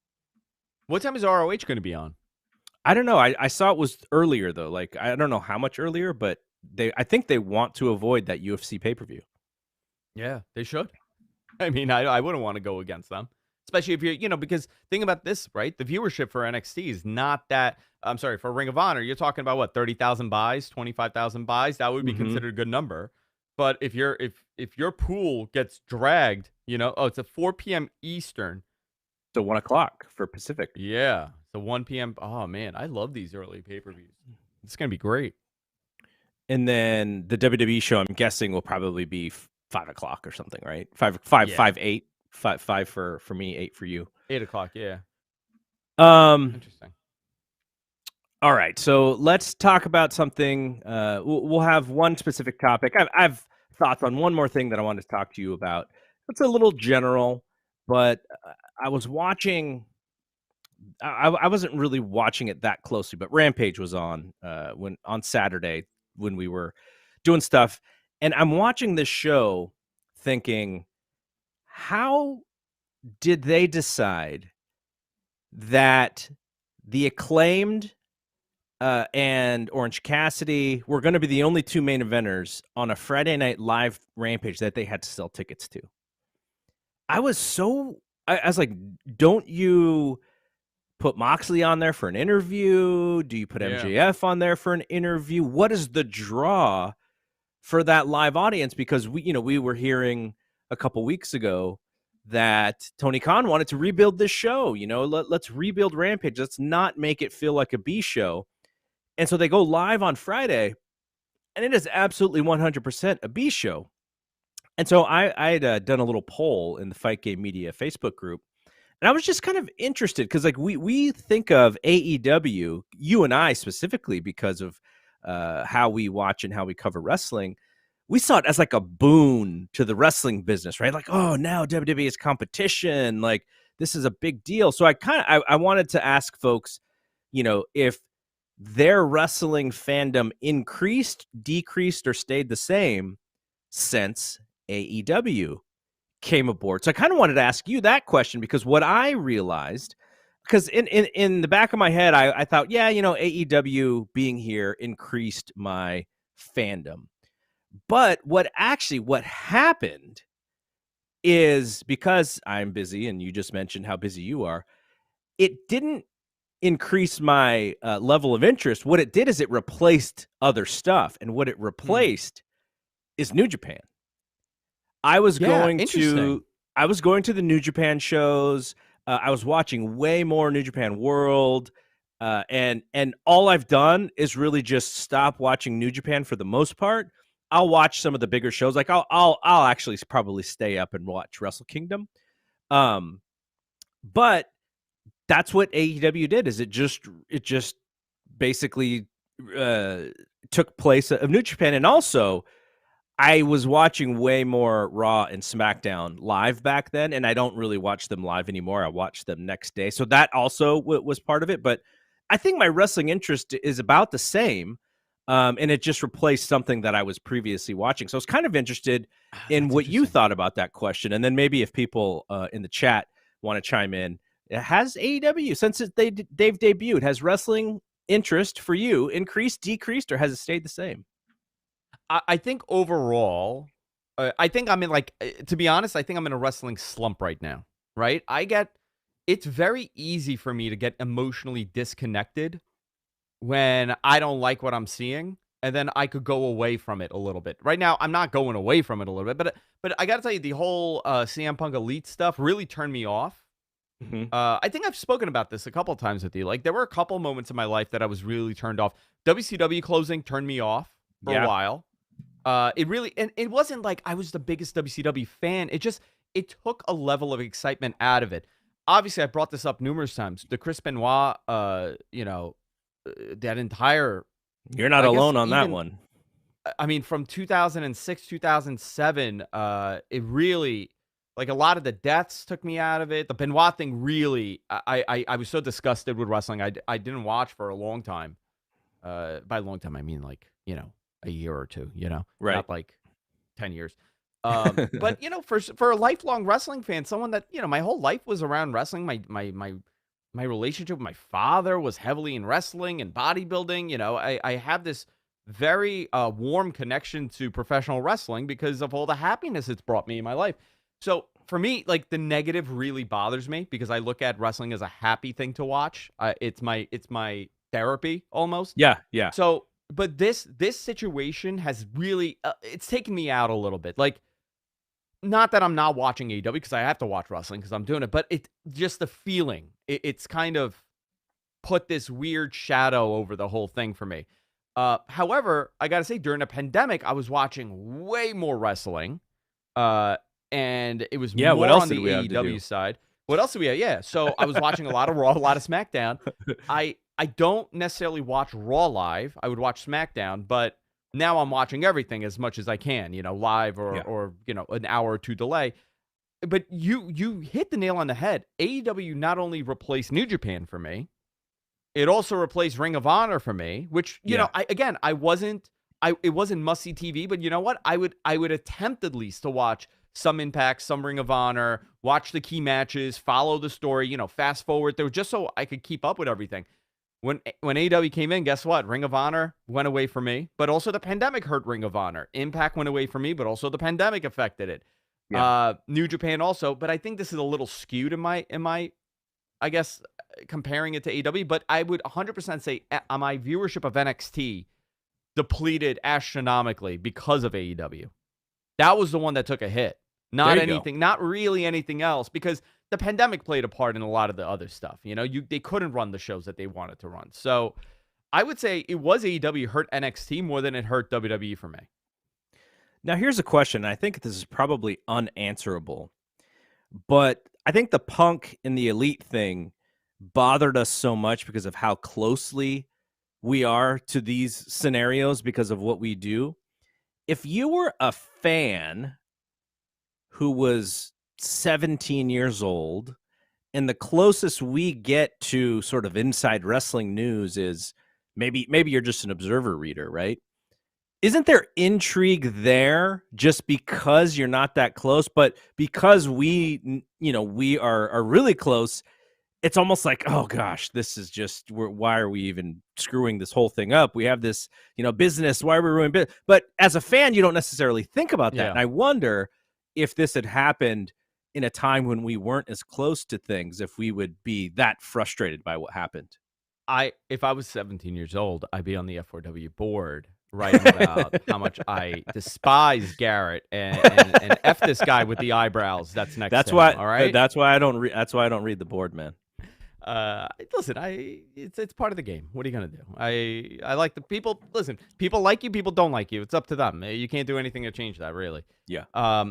What time is ROH going to be on? I don't know. I saw it was earlier though. Like I don't know how much earlier, but I think they want to avoid that UFC pay-per-view. Yeah, they should. I mean, I wouldn't want to go against them, especially if you're, because think about this, right? The viewership for NXT is not that. I'm sorry, for Ring of Honor, you're talking about what, 30,000 buys, 25,000 buys. That would be considered a good number. But if your pool gets dragged, it's at 4 p.m. Eastern. So 1 o'clock for Pacific. Yeah. So 1 p.m. Oh, man, I love these early pay-per-views. It's going to be great. And then the WWE show, I'm guessing, will probably be 5 o'clock or something, right? 5, 8, 5 for me, 8 for you. 8 o'clock, yeah. Interesting. All right, so let's talk about something. We'll have one specific topic. I've thoughts on one more thing that I wanted to talk to you about. It's a little general, but I was watching. I wasn't really watching it that closely, but Rampage was on on Saturday when we were doing stuff, and I'm watching this show thinking, how did they decide that the Acclaimed and Orange Cassidy were going to be the only 2 main eventers on a Friday night live Rampage that they had to sell tickets to? I was like, don't you put Moxley on there for an interview? Do you put MJF on there for an interview? What is the draw for that live audience? Because we were hearing a couple weeks ago that Tony Khan wanted to rebuild this show. Let's rebuild Rampage. Let's not make it feel like a B show. And so they go live on Friday, and it is absolutely 100% a B show. And so I had done a little poll in the Fight Game Media Facebook group, and I was just kind of interested because, like, we think of AEW, you and I specifically, because of how we watch and how we cover wrestling. We saw it as like a boon to the wrestling business, right? Like, oh, now WWE is competition. Like, this is a big deal. So I wanted to ask folks, if their wrestling fandom increased, decreased, or stayed the same since AEW came aboard. So I kind of wanted to ask you that question, because what I realized because in the back of my head, I thought, yeah, AEW being here increased my fandom. But what happened is, because I'm busy, and you just mentioned how busy you are, it didn't increase my level of interest. What it did is it replaced other stuff, and what it replaced is New Japan. I was going to the New Japan shows. I was watching way more New Japan World, and all I've done is really just stop watching New Japan for the most part. I'll watch some of the bigger shows. Like I'll actually probably stay up and watch Wrestle Kingdom. But that's what AEW did. Is it just basically took place of New Japan. And also, I was watching way more Raw and SmackDown live back then, and I don't really watch them live anymore. I watch them next day. So that also was part of it. But I think my wrestling interest is about the same, and it just replaced something that I was previously watching. So I was kind of interested in what you thought about that question. And then maybe if people in the chat want to chime in, has AEW, since they've debuted, has wrestling interest for you increased, decreased, or has it stayed the same? I think overall, I think I'm in, like, to be honest, I think I'm in a wrestling slump right now, right? It's very easy for me to get emotionally disconnected when I don't like what I'm seeing, and then I could go away from it a little bit. Right now, I'm not going away from it a little bit, but I got to tell you, the whole CM Punk Elite stuff really turned me off. Mm-hmm. I think I've spoken about this a couple times with you. Like, there were a couple moments in my life that I was really turned off. WCW closing turned me off for a while. It really, and it wasn't like I was the biggest WCW fan. It took a level of excitement out of it. Obviously, I brought this up numerous times. The Chris Benoit, that entire. You're not alone on that one. I mean, from 2006, 2007, it really, like, a lot of the deaths took me out of it. The Benoit thing really, I was so disgusted with wrestling. I didn't watch for a long time. By a long time, I mean, like, a year or two, right? Not like 10 years. But for a lifelong wrestling fan, someone that my whole life was around wrestling. My relationship with my father was heavily in wrestling and bodybuilding. I have this very warm connection to professional wrestling because of all the happiness it's brought me in my life. So for me, like, the negative really bothers me because I look at wrestling as a happy thing to watch. It's my therapy almost. Yeah. So. But this situation has really, it's taken me out a little bit. Like, not that I'm not watching AEW because I have to watch wrestling because I'm doing it, but it just the feeling. It's kind of put this weird shadow over the whole thing for me. However, I got to say, during the pandemic, I was watching way more wrestling, and it was more on the AEW side. What else do we have? Yeah, so I was watching a lot of Raw, a lot of SmackDown. I don't necessarily watch Raw live. I would watch SmackDown, but now I'm watching everything as much as I can, live or an hour or two delay. But you hit the nail on the head. AEW not only replaced New Japan for me, it also replaced Ring of Honor for me, which, it wasn't must-see TV, but you know what? I would attempt at least to watch some Impact, some Ring of Honor, watch the key matches, follow the story, fast forward through, just so I could keep up with everything. When AEW came in, guess what? Ring of Honor went away for me, but also the pandemic hurt Ring of Honor. Impact went away for me, but also the pandemic affected it. Yeah. New Japan also, but I think this is a little skewed in my, I guess, comparing it to AEW, but I would 100% say my viewership of NXT depleted astronomically because of AEW. That was the one that took a hit. Not anything, not really anything else, because the pandemic played a part in a lot of the other stuff. They couldn't run the shows that they wanted to run. So I would say it was AEW hurt NXT more than it hurt WWE for me. Now, here's a question. I think this is probably unanswerable, but I think the Punk and the Elite thing bothered us so much because of how closely we are to these scenarios because of what we do. If you were a fan who was 17 years old, and the closest we get to sort of inside wrestling news is maybe you're just an observer reader, right? Isn't there intrigue there just because you're not that close, but because we are really close, it's almost like, oh gosh, this is just, why are we even screwing this whole thing up? We have this, business. Why are we ruining business? But as a fan, you don't necessarily think about that. And I wonder if this had happened in a time when we weren't as close to things, if we would be that frustrated by what happened. If I was 17 years old, I'd be on the F4W board writing about how much I despise Garrett and F this guy with the eyebrows. That's next. That's to why. Him, all right. That's why I don't read. That's why I don't read the board, man. Listen, it's part of the game. What are you gonna do? I like the people. Listen, people like you, people don't like you. It's up to them. You can't do anything to change that, really. Yeah.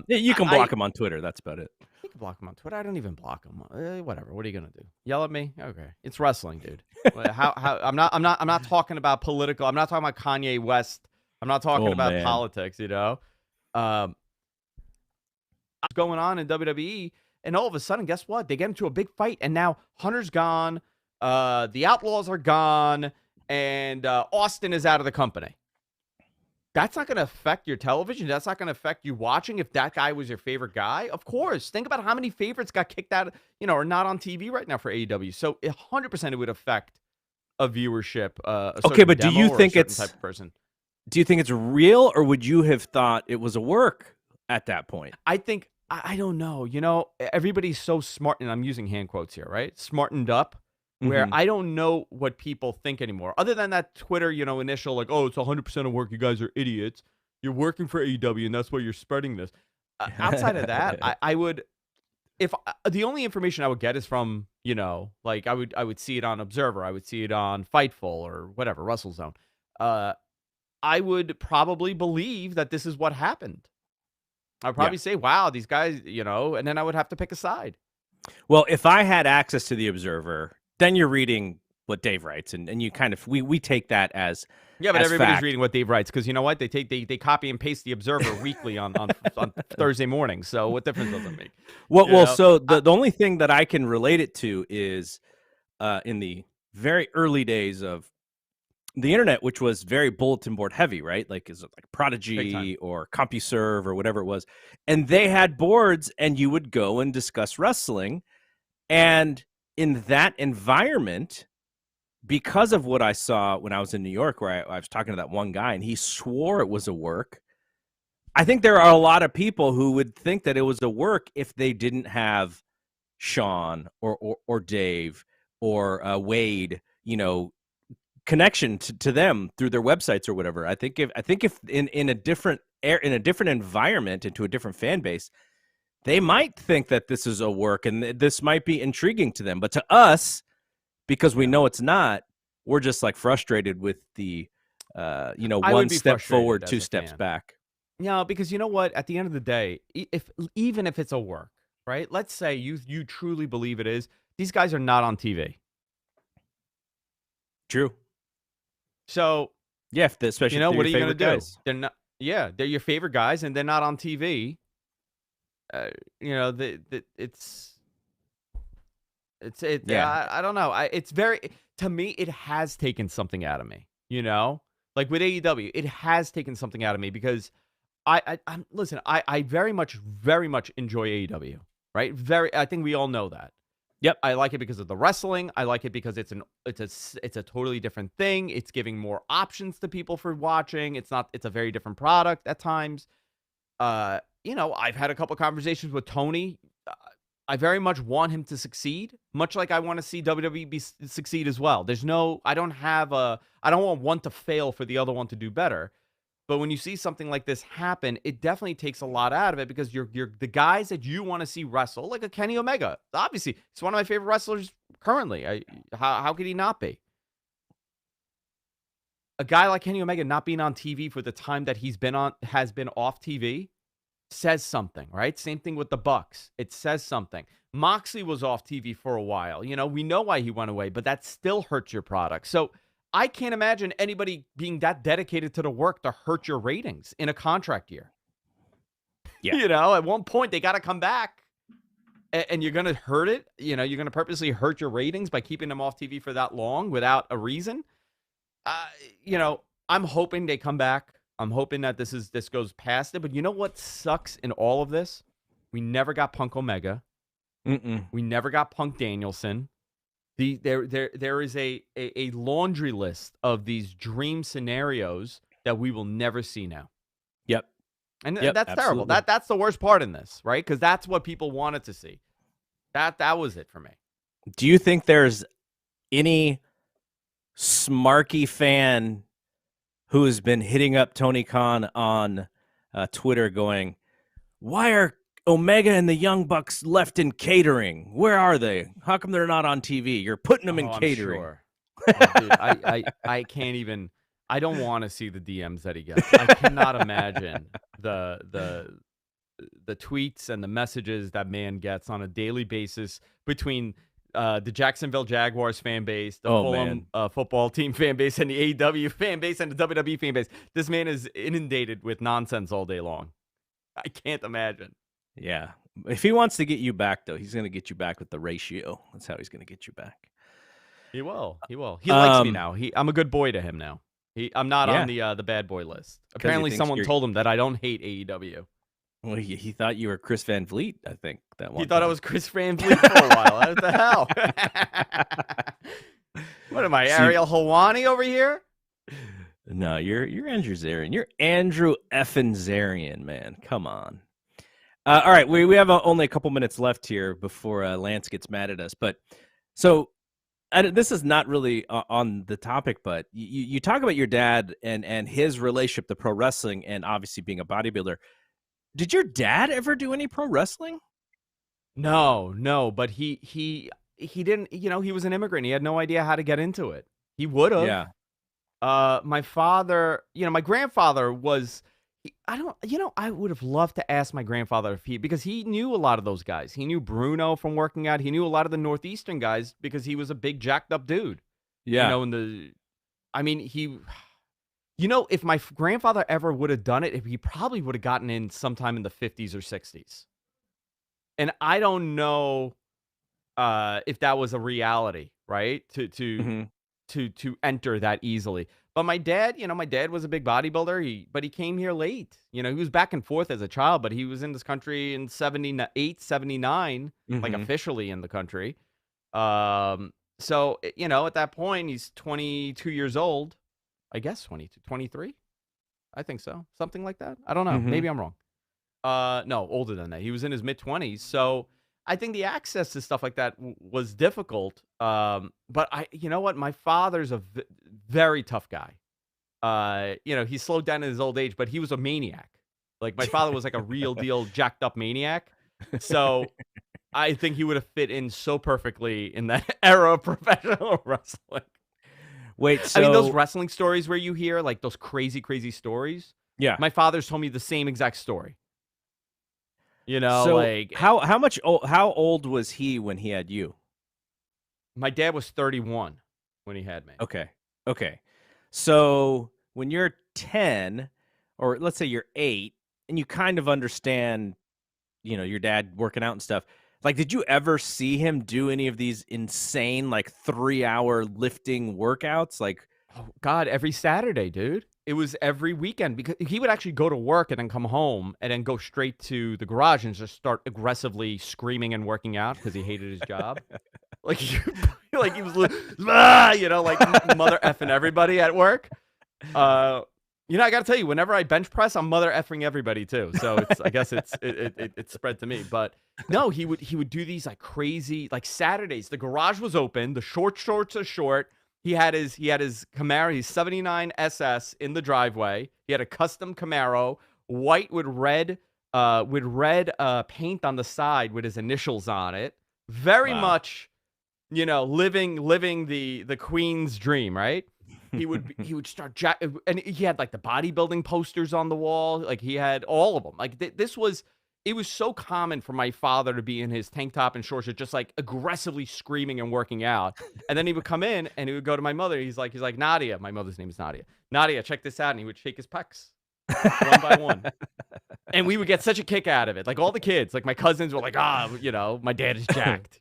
You can block them on Twitter. That's about it. You can block them on Twitter. I don't even block them. Whatever. What are you gonna do? Yell at me? Okay. It's wrestling, dude. how I'm not talking about political. I'm not talking about Kanye West. I'm not talking about politics. What's going on in WWE? And all of a sudden, guess what? They get into a big fight, and now Hunter's gone, the Outlaws are gone, and Austin is out of the company. That's not going to affect your television. That's not going to affect you watching if that guy was your favorite guy. Of course. Think about how many favorites got kicked out, are not on TV right now for AEW. So 100% it would affect a viewership. Okay, but do you think it's type of person? Do you think it's real, or would you have thought it was a work at that point? I don't know. Everybody's so smart, and I'm using hand quotes here, right? Smartened up, where I don't know what people think anymore. Other than that Twitter, initial, like, oh, it's 100% of work. You guys are idiots. You're working for AEW, and that's why you're spreading this. Outside of that, I would, if the only information I would get is from, like I would see it on Observer. I would see it on Fightful or whatever, WrestleZone. I would probably believe that this is what happened. I'd probably say, wow, these guys, and then I would have to pick a side. Well, if I had access to the Observer, then you're reading what Dave writes, and you kind of, we take that as but everybody's fact. reading what Dave writes, because you know what? They copy and paste the Observer weekly on Thursday morning. So what difference does it make? So the only thing that I can relate it to is in the very early days of the internet, which was very bulletin board heavy, right? Like, is it like Prodigy or CompuServe or whatever it was? And they had boards, and you would go and discuss wrestling. And in that environment, because of what I saw when I was in New York, where I was talking to that one guy, and he swore it was a work. I think there are a lot of people who would think that it was a work if they didn't have Sean or Dave or Wade, connection to them through their websites or whatever. I think if in a different environment, into a different fan base, they might think that this is a work and this might be intriguing to them. But to us, because we know it's not, we're just like frustrated with the one step forward, two steps back. No, because you know what? At the end of the day, even if it's a work, right? Let's say you truly believe it is. These guys are not on TV. True. So yeah, especially what are you going to do? They're not. Yeah, they're your favorite guys, and they're not on TV. I don't know. It's very, to me, it has taken something out of me. Like with AEW, it has taken something out of me because listen. I very much enjoy AEW. Right? I think we all know that. Yep, I like it because of the wrestling. I like it because it's a totally different thing. It's giving more options to people for watching. It's a very different product at times. I've had a couple conversations with Tony. I very much want him to succeed, much like I want to see WWE succeed as well. I don't want one to fail for the other one to do better. But when you see something like this happen, it definitely takes a lot out of it because you're the guys that you want to see wrestle, like a Kenny Omega. Obviously, he's one of my favorite wrestlers currently. How could he not be? A guy like Kenny Omega not being on TV for the time that has been off TV says something, right? Same thing with the Bucks. It says something. Moxley was off TV for a while. We know why he went away, but that still hurts your product. So I can't imagine anybody being that dedicated to the work to hurt your ratings in a contract year. Yeah. At one point they got to come back and you're going to hurt it. You're going to purposely hurt your ratings by keeping them off TV for that long without a reason. I'm hoping they come back. I'm hoping that this goes past it. But you know what sucks in all of this? We never got Punk Omega. We never got Punk Danielson. There is a laundry list of these dream scenarios that we will never see now. Yep. And that's terrible. That's the worst part in this, right? Because that's what people wanted to see. That was it for me. Do you think there's any smarky fan who has been hitting up Tony Khan on Twitter going, why are Omega and the Young Bucks left in catering? Where are they? How come they're not on TV? You're putting them in catering. Sure. Dude, I can't even. I don't want to see the DMs that he gets. I cannot imagine the tweets and the messages that man gets on a daily basis between the Jacksonville Jaguars fan base, the Fulham football team fan base, and the AEW fan base, and the WWE fan base. This man is inundated with nonsense all day long. I can't imagine. Yeah. If he wants to get you back, though, he's going to get you back with the ratio. That's how he's going to get you back. He will. He likes me now. I'm a good boy to him now. I'm not on the bad boy list. Apparently, someone told him that I don't hate AEW. Well, he thought you were Chris Van Vliet, I think. He thought I was Chris Van Vliet for a while. What the hell? What am I, Ariel Helwani over here? No, you're Andrew Zarian. You're Andrew effing Zarian, man. Come on. All right, we have only a couple minutes left here before Lance gets mad at us. But so this is not really on the topic, but you talk about your dad and his relationship to pro wrestling and obviously being a bodybuilder. Did your dad ever do any pro wrestling? No, but he didn't. He was an immigrant. He had no idea how to get into it. He would have. Yeah. My father, my grandfather was. I would have loved to ask my grandfather because he knew a lot of those guys. He knew Bruno from working out. He knew a lot of the Northeastern guys because he was a big jacked up dude. Yeah. If my grandfather ever would have done it, he probably would have gotten in sometime in the 50s or 60s. And I don't know if that was a reality, right? To enter that easily. But my dad, my dad was a big bodybuilder. But he came here late. He was back and forth as a child, but he was in this country in 78, 79, like officially in the country. So, at that point, he's 22 years old. I guess 22, 23. I think so. Something like that. I don't know. Maybe I'm wrong. No, older than that. He was in his mid-20s. So I think the access to stuff like that was difficult. But you know what? My father's a very tough guy. He slowed down in his old age, but he was a maniac. Like my father was like a real deal jacked up maniac. So I think he would have fit in so perfectly in that era of professional wrestling. Wait, so... I mean, those wrestling stories where you hear like those crazy, crazy stories. Yeah. My father's told me the same exact story. So like how old was he when he had you? My dad was 31 when he had me. Okay. So when you're 10, or let's say you're 8, and you kind of understand, your dad working out and stuff. Like, did you ever see him do any of these insane, like 3-hour lifting workouts? Like, oh God, every Saturday, dude. It was every weekend because he would actually go to work and then come home and then go straight to the garage and just start aggressively screaming and working out because he hated his job. like he was, like mother effing everybody at work. I got to tell you, whenever I bench press, I'm mother effing everybody too. So I guess it's spread to me. But no, he would do these like crazy, like Saturdays. The garage was open. The shorts are short. He had his Camaro, his 79 SS in the driveway. He had a custom Camaro, white with red paint on the side with his initials on it. Very much, living the Queen's dream, right? He would start and he had like the bodybuilding posters on the wall. Like he had all of them. Like it was so common for my father to be in his tank top and shorts, just like aggressively screaming and working out. And then he would come in and he would go to my mother. He's like, Nadia. My mother's name is Nadia. Nadia, check this out. And he would shake his pecs one by one. And we would get such a kick out of it. Like all the kids, like my cousins were like, my dad is jacked,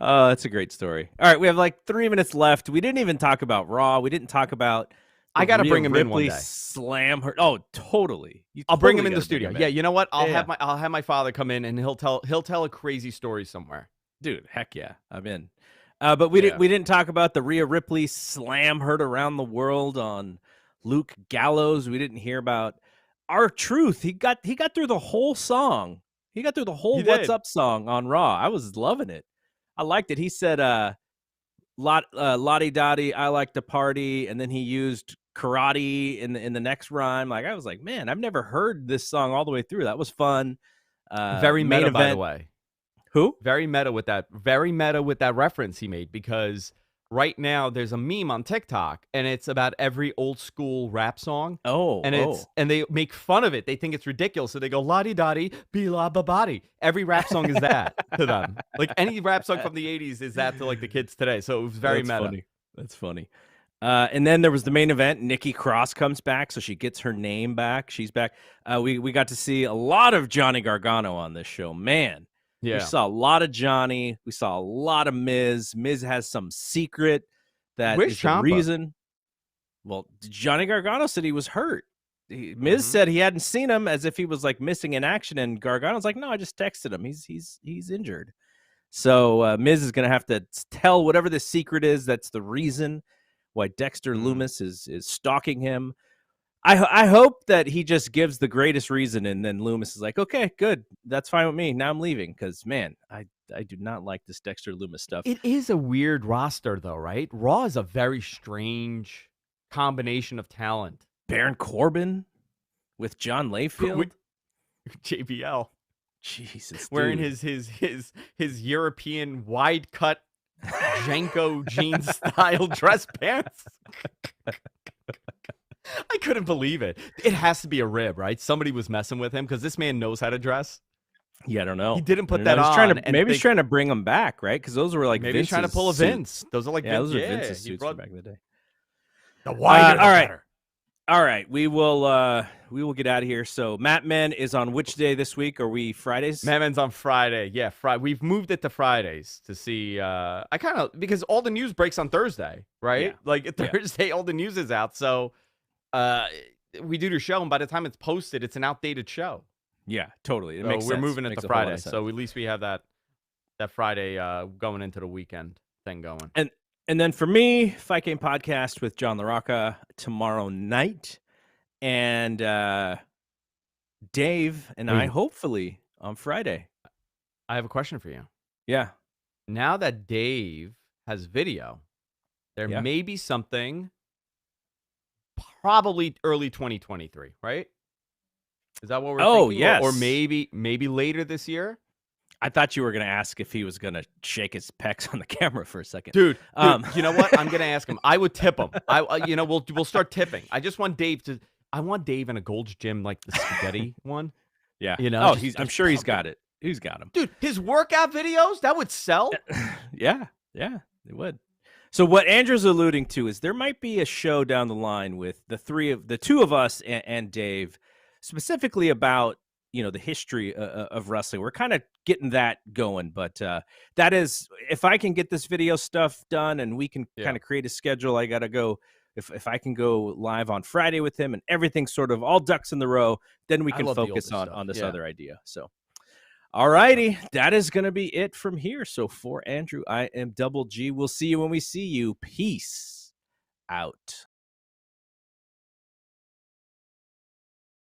Oh, that's a great story. All right, we have like 3 minutes left. We didn't even talk about Raw. We didn't talk about I got to bring him Ripley in one day. Slam her. Oh, totally. I'll bring him in the studio. Yeah, you know what? I'll have my father come in and he'll tell a crazy story somewhere. Dude, heck yeah, I'm in. But we didn't talk about the Rhea Ripley slam heard around the world on Luke Gallows. We didn't hear about R-Truth. He got through the whole song. He got through the whole What's Up song on Raw. I was loving it. I liked it. He said Lottie Dottie, I like to party, and then he used karate in the next rhyme. Like, I was like, man, I've never heard this song all the way through. That was fun. Very meta, by the way. Who? Very meta with that reference he made, because right now there's a meme on TikTok and it's about every old school rap song. And they make fun of it. They think it's ridiculous. So they go lottie dottie, be la ba body. Every rap song is that to them. Like any rap song from the 80s is that to like the kids today. So it was very meta. Funny. That's funny. And then there was the main event. Nikki Cross comes back, so she gets her name back. She's back. We got to see a lot of Johnny Gargano on this show. Man. Yeah. We saw a lot of Johnny. We saw a lot of Miz. Miz has some secret that is the reason. Well, Johnny Gargano said he was hurt. Miz said he hadn't seen him, as if he was like missing in action, and Gargano's like, no, I just texted him. He's injured. So Miz is going to have to tell whatever the secret is. That's the reason why Dexter Lumis is stalking him. I hope that he just gives the greatest reason, and then Lumis is like, okay, good. That's fine with me. Now I'm leaving, because, man, I do not like this Dexter Lumis stuff. It is a weird roster, though, right? Raw is a very strange combination of talent. Baron Corbin with John Layfield. JBL. Jesus, wearing his European wide-cut Janko jeans-style dress pants. I couldn't believe it. It has to be a rib, right? Somebody was messing with him, because this man knows how to dress. Yeah, I don't know. He didn't put that on. Maybe he's trying to bring him back, right? Because those were like maybe he's trying to pull a Vince. Those are like those are Vince's suits from back in the day. The wider, all right. All right, we will get out of here. So Matt Men is on which day this week? Are we Fridays? Matt Men's on Friday. Yeah, We've moved it to Fridays to see. Because all the news breaks on Thursday, right? Yeah. Like Thursday, all the news is out. So we do the show, and by the time it's posted, it's an outdated show. Yeah, totally. It makes sense. We're moving it to Friday, so at least we have that Friday going into the weekend thing going. And then for me, Fight Game Podcast with John LaRocca tomorrow night. And Dave and I, hopefully, on Friday. I have a question for you. Yeah. Now that Dave has video, there may be something probably early 2023, right? Is that what we're thinking? Oh, yes. Or maybe later this year? I thought you were going to ask if he was going to shake his pecs on the camera for a second. Dude, you know what? I'm going to ask him. I would tip him. We'll start tipping. I just want Dave in a Gold's Gym, like the spaghetti one. Yeah. I'm sure he's got it. He's got them. Dude, his workout videos, that would sell. Yeah, it would. So what Andrew's alluding to is there might be a show down the line with the two of us and Dave, specifically about the history of wrestling. We're kind of getting that going, but that is, if I can get this video stuff done and we can kind of create a schedule, I got to go. If I can go live on Friday with him and everything's sort of all ducks in the row, then we can focus on this other idea. So, all righty, that is going to be it from here. So for Andrew, I am Double G. We'll see you when we see you. Peace out.